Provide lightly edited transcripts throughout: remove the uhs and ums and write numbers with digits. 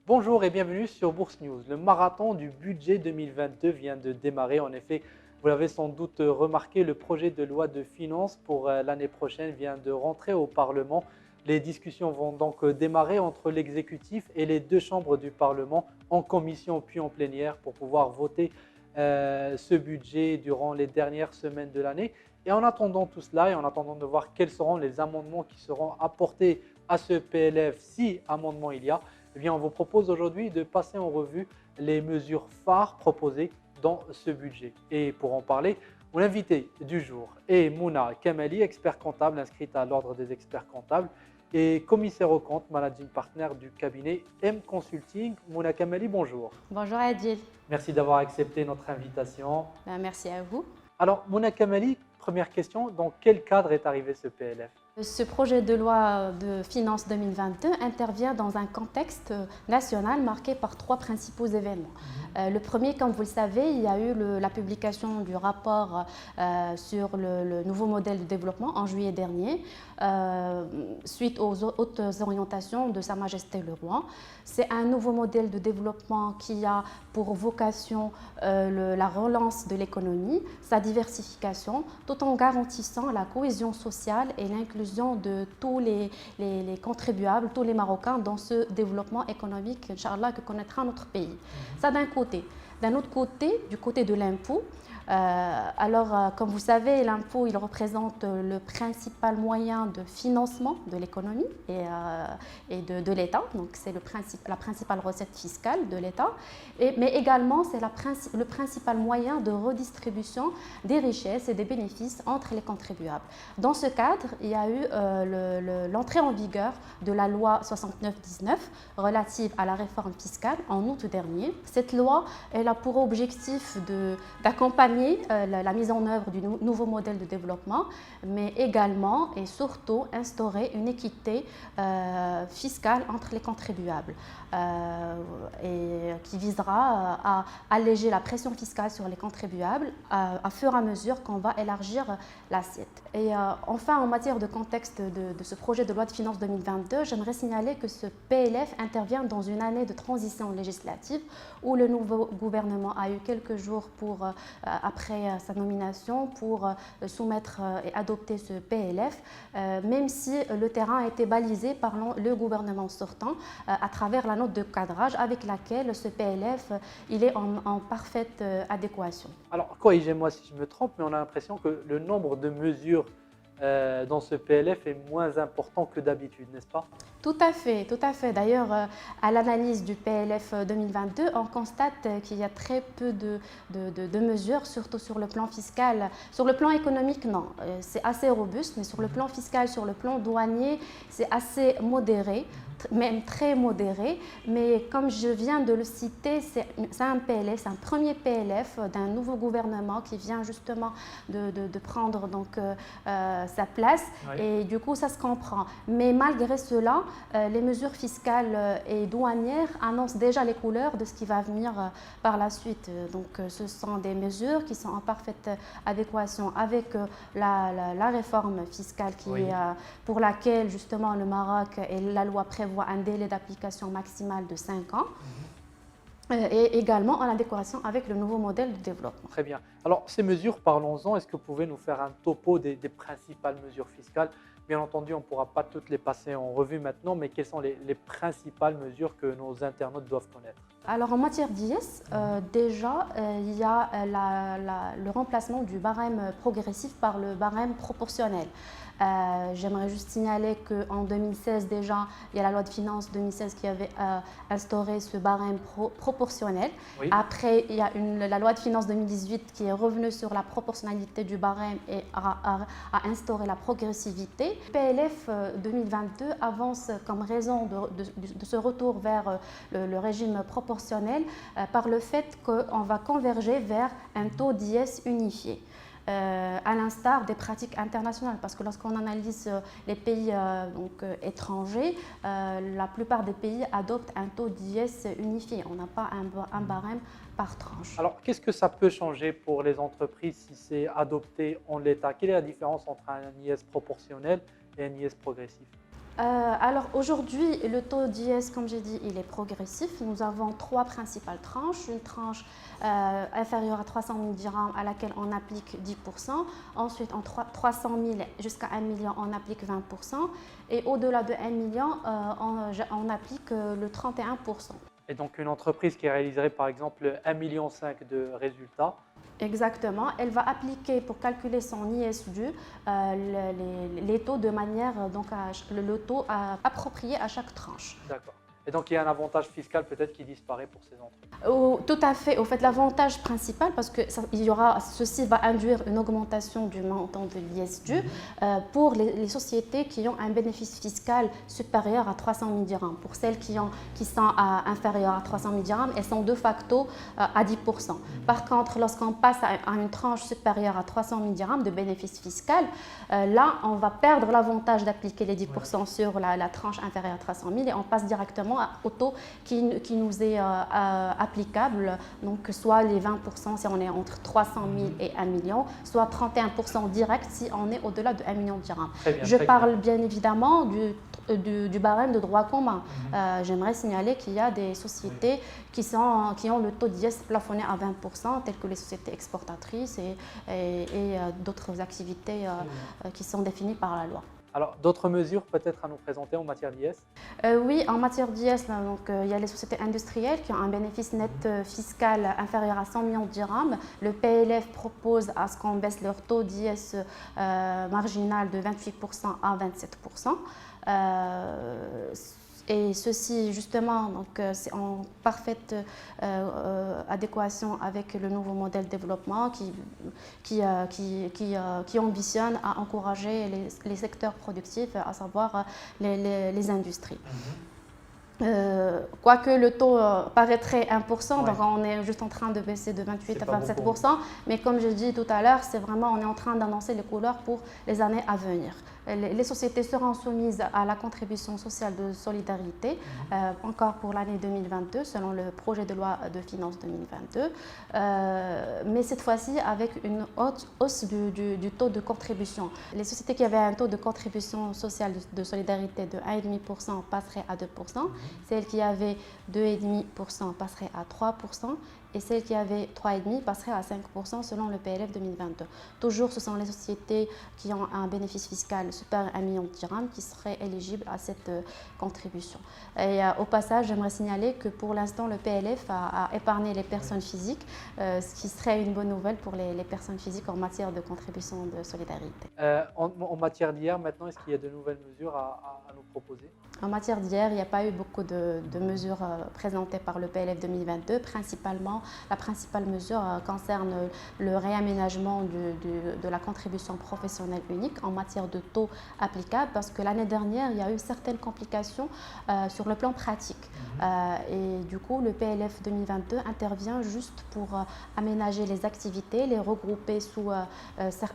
Bonjour et bienvenue sur Bourse News. Le marathon du budget 2022 vient de démarrer. En effet, vous l'avez sans doute remarqué, le projet de loi de finances pour l'année prochaine vient de rentrer au Parlement. Les discussions vont donc démarrer entre l'exécutif et les deux chambres du Parlement en commission puis en plénière pour pouvoir voter ce budget durant les dernières semaines de l'année. Et en attendant tout cela et en attendant de voir quels seront les amendements qui seront apportés à ce PLF, si amendement il y a, eh bien, on vous propose aujourd'hui de passer en revue les mesures phares proposées dans ce budget. Et pour en parler, mon invité du jour est Mouna Kamali, expert comptable inscrite à l'Ordre des experts comptables et commissaire aux comptes, managing partner du cabinet M Consulting. Mouna Kamali, bonjour. Bonjour Adil. Merci d'avoir accepté notre invitation. Merci à vous. Alors, Mouna Kamali, première question, dans quel cadre est arrivé ce PLF? Ce projet de loi de finances 2022 intervient dans un contexte national marqué par trois principaux événements. Le premier, comme vous le savez, il y a eu la publication du rapport sur le nouveau modèle de développement en juillet dernier, suite aux hautes orientations de Sa Majesté le Roi. C'est un nouveau modèle de développement qui a pour vocation la relance de l'économie, sa diversification, tout en garantissant la cohésion sociale et l'inclusion de tous les contribuables, tous les Marocains dans ce développement économique, Inch'Allah, que connaîtra notre pays. Ça d'un côté. D'un autre côté, du côté de l'impôt, comme vous savez, l'impôt, il représente le principal moyen de financement de l'économie et de l'État. Donc, c'est la principale recette fiscale de l'État. Mais également, c'est le principal moyen de redistribution des richesses et des bénéfices entre les contribuables. Dans ce cadre, il y a eu l'entrée en vigueur de la loi 69-19 relative à la réforme fiscale en août dernier. Cette loi, elle a pour objectif d'accompagner la mise en œuvre du nouveau modèle de développement, mais également et surtout instaurer une équité fiscale entre les contribuables et qui visera à alléger la pression fiscale sur les contribuables à fur et à mesure qu'on va élargir l'assiette. Et enfin, en matière de contexte de ce projet de loi de finances 2022, j'aimerais signaler que ce PLF intervient dans une année de transition législative où le nouveau gouvernement a eu quelques jours après sa nomination pour soumettre et adopter ce PLF, même si le terrain a été balisé par le gouvernement sortant à travers la note de cadrage avec laquelle ce PLF il est en parfaite adéquation. Alors, corrigez-moi si je me trompe, mais on a l'impression que le nombre de mesures dans ce PLF est moins important que d'habitude, n'est-ce pas? Tout à fait, tout à fait. D'ailleurs, à l'analyse du PLF 2022, on constate qu'il y a très peu de mesures, surtout sur le plan fiscal. Sur le plan économique, non, c'est assez robuste, mais sur le plan fiscal, sur le plan douanier, c'est assez modéré, même très modéré. Mais comme je viens de le citer, c'est un PLF, c'est un premier PLF d'un nouveau gouvernement qui vient justement de prendre donc, sa place. Oui. Et du coup, ça se comprend. Mais malgré cela, les mesures fiscales et douanières annoncent déjà les couleurs de ce qui va venir par la suite. Donc, ce sont des mesures qui sont en parfaite adéquation avec la réforme fiscale pour laquelle justement le Maroc et la loi prévoient un délai d'application maximal de 5 ans. Et également en adéquation avec le nouveau modèle de développement. Très bien. Alors, ces mesures, parlons-en. Est-ce que vous pouvez nous faire un topo des principales mesures fiscales? Bien entendu, on ne pourra pas toutes les passer en revue maintenant, mais quelles sont les principales mesures que nos internautes doivent connaître? Alors en matière d'IS, déjà il y a le remplacement du barème progressif par le barème proportionnel. J'aimerais juste signaler qu'en 2016 déjà, il y a la loi de finances 2016 qui avait instauré ce barème proportionnel. Oui. Après, il y a la loi de finances 2018 qui est revenue sur la proportionnalité du barème et a instauré la progressivité. PLF 2022 avance comme raison de ce retour vers le régime proportionnel par le fait qu'on va converger vers un taux d'IS unifié. À l'instar des pratiques internationales, parce que lorsqu'on analyse les pays étrangers, la plupart des pays adoptent un taux d'IS unifié. On n'a pas un barème par tranche. Alors, qu'est-ce que ça peut changer pour les entreprises si c'est adopté en l'état? Quelle est la différence entre un IS proportionnel et un IS progressif? Alors aujourd'hui, le taux d'IS, comme j'ai dit, il est progressif. Nous avons trois principales tranches. Une tranche inférieure à 300 000 dirhams à laquelle on applique 10%. Ensuite, en 300 000 jusqu'à 1 million, on applique 20%. Et au-delà de 1 million, on applique le 31%. Et donc une entreprise qui réaliserait par exemple 1,5 million de résultats. Exactement, elle va appliquer pour calculer son ISD les taux de manière, donc le taux approprié à chaque tranche. D'accord. Et donc il y a un avantage fiscal peut-être qui disparaît pour ces entreprises. Tout à fait. Au fait, l'avantage principal, parce que ceci va induire une augmentation du montant de l'ISD pour les sociétés qui ont un bénéfice fiscal supérieur à 300 000 dirhams. Pour celles qui sont inférieures à 300 000 dirhams, elles sont de facto à 10%. Par contre, lorsqu'on passe à une tranche supérieure à 300 000 dirhams de bénéfice fiscal, là, on va perdre l'avantage d'appliquer les 10% sur la tranche inférieure à 300 000 et on passe directement au taux qui nous est applicable, donc soit les 20% si on est entre 300 000 et 1 million, soit 31% direct si on est au-delà de 1 million de dirhams. Je parle bien évidemment du barème de droit commun. J'aimerais signaler qu'il y a des sociétés qui ont le taux d'IS plafonné à 20%, telles que les sociétés exportatrices et d'autres activités qui sont définies par la loi. Alors, d'autres mesures peut-être à nous présenter en matière d'IS? Oui, en matière d'IS, il y a les sociétés industrielles qui ont un bénéfice net fiscal inférieur à 100 millions de dirhams. Le PLF propose à ce qu'on baisse leur taux d'IS marginal de 28% à 27%. Et ceci, justement, c'est en parfaite adéquation avec le nouveau modèle de développement qui ambitionne à encourager les secteurs productifs, à savoir les industries. Quoique le taux paraîtrait 1%, donc on est juste en train de baisser de 28 à 27%, mais comme je dis tout à l'heure, c'est vraiment, on est en train d'annoncer les couleurs pour les années à venir. Les sociétés seront soumises à la contribution sociale de solidarité encore pour l'année 2022 selon le projet de loi de finances 2022, mais cette fois-ci avec une hausse du taux de contribution. Les sociétés qui avaient un taux de contribution sociale de solidarité de 1,5% passeraient à 2%, celles qui avaient 2,5% passeraient à 3%, et celles qui avaient 3,5% passeraient à 5% selon le PLF 2022. Toujours, ce sont les sociétés qui ont un bénéfice fiscal supérieur à 1 million de dirhams qui seraient éligibles à cette contribution. Et au passage, j'aimerais signaler que pour l'instant, le PLF a épargné les personnes physiques, ce qui serait une bonne nouvelle pour les personnes physiques en matière de contribution de solidarité. En matière d'IR, maintenant, est-ce qu'il y a de nouvelles mesures à nous proposer? En matière d'IR, il n'y a pas eu beaucoup de mesures présentées par le PLF 2022. Principalement, la principale mesure concerne le réaménagement de la contribution professionnelle unique en matière de taux applicables, parce que l'année dernière, il y a eu certaines complications sur le plan pratique. Et du coup, le PLF 2022 intervient juste pour aménager les activités, les regrouper sous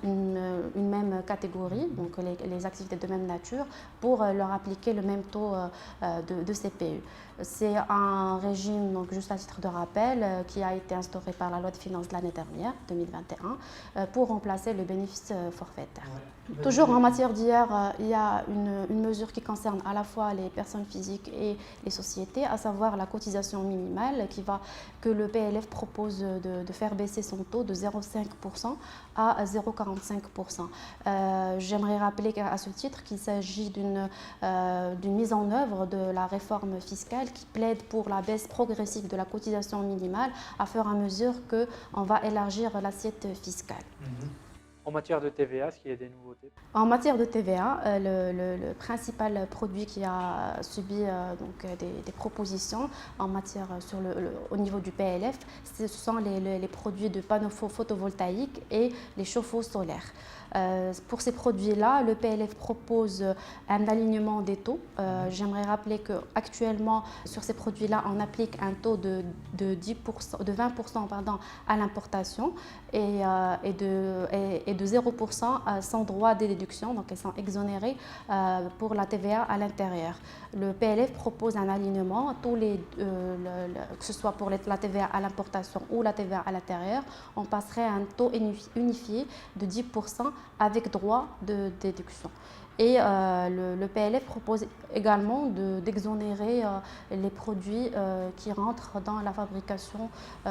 une même catégorie, donc les activités de même nature, pour leur appliquer le même taux de CPE. C'est un régime, donc juste à titre de rappel, qui a été instauré par la loi de finances de l'année dernière, 2021, pour remplacer le bénéfice forfaitaire. Toujours en matière d'IR, il y a une mesure qui concerne à la fois les personnes physiques et les sociétés, à savoir la cotisation minimale que le PLF propose de faire baisser son taux de 0,5% à 0,45%. J'aimerais rappeler à ce titre qu'il s'agit d'une mise en œuvre de la réforme fiscale qui plaide pour la baisse progressive de la cotisation minimale à fur et à mesure qu'on va élargir l'assiette fiscale. En matière de TVA, est-ce qu'il y a des nouveautés? En matière de TVA, le principal produit qui a subi des propositions en matière au niveau du PLF, ce sont les produits de panneaux photovoltaïques et les chauffe-eau solaires. Pour ces produits-là, le PLF propose un alignement des taux. J'aimerais rappeler qu'actuellement, sur ces produits-là, on applique un taux de 20% à l'importation et de 0% sans droit de déduction, donc elles sont exonérées pour la TVA à l'intérieur. Le PLF propose un alignement, que ce soit pour la TVA à l'importation ou la TVA à l'intérieur, on passerait à un taux unifié de 10% avec droit de déduction. Et le PLF propose également d'exonérer les produits qui rentrent dans la fabrication,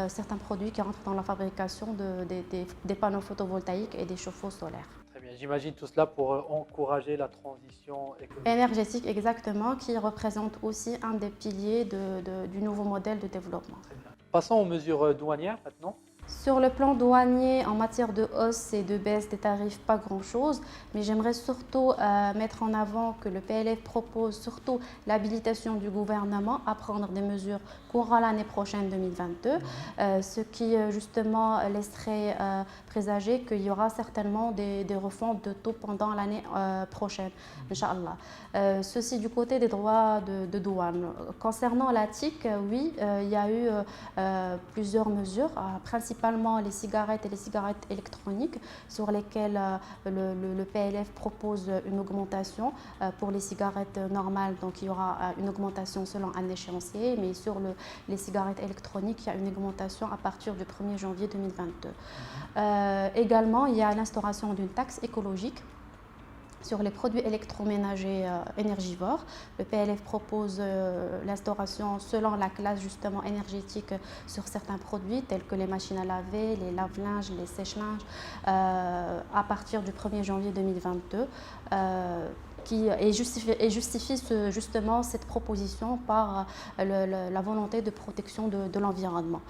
certains produits qui rentrent dans la fabrication des panneaux photovoltaïques et des chauffe-eau solaires. Très bien. J'imagine tout cela pour encourager la transition écologique. Énergétique, exactement, qui représente aussi un des piliers du nouveau modèle de développement. Très bien. Passons aux mesures douanières maintenant. Sur le plan douanier, en matière de hausse et de baisse des tarifs, pas grand-chose, mais j'aimerais surtout mettre en avant que le PLF propose surtout l'habilitation du gouvernement à prendre des mesures courant l'année prochaine 2022, ce qui justement laisserait présager qu'il y aura certainement des refontes de taux pendant l'année prochaine, Inch'Allah. Ceci du côté des droits de douane. Concernant la TIC, oui, il y a eu plusieurs mesures, principalement les cigarettes et les cigarettes électroniques sur lesquelles le PLF propose une augmentation. Pour les cigarettes normales, donc il y aura une augmentation selon un échéancier, mais sur les cigarettes électroniques, il y a une augmentation à partir du 1er janvier 2022. Également, il y a l'instauration d'une taxe écologique sur les produits électroménagers énergivores. Le PLF propose l'instauration selon la classe justement énergétique sur certains produits tels que les machines à laver, les lave-linges, les sèche-linges à partir du 1er janvier 2022 et justifie justement cette proposition par la volonté de protection de l'environnement.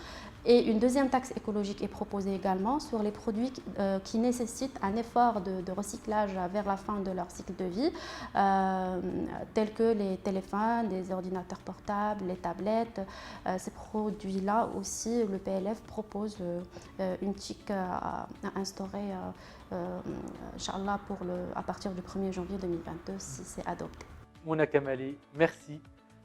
Et une deuxième taxe écologique est proposée également sur les produits qui nécessitent un effort de recyclage vers la fin de leur cycle de vie, tels que les téléphones, les ordinateurs portables, les tablettes. Ces produits-là aussi, le PLF propose une TIC à instaurer, Inch'Allah, à partir du 1er janvier 2022, si c'est adopté. Mouna Kamali, merci.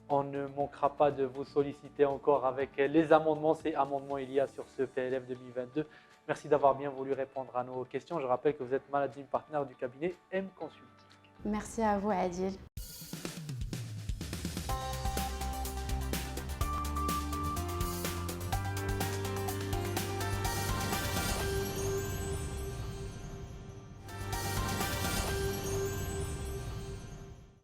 On ne manquera pas de vous solliciter encore avec les amendements, ces amendements il y a sur ce PLF 2022. Merci d'avoir bien voulu répondre à nos questions. Je rappelle que vous êtes managing partner du cabinet M Consulting. Merci à vous, Adil.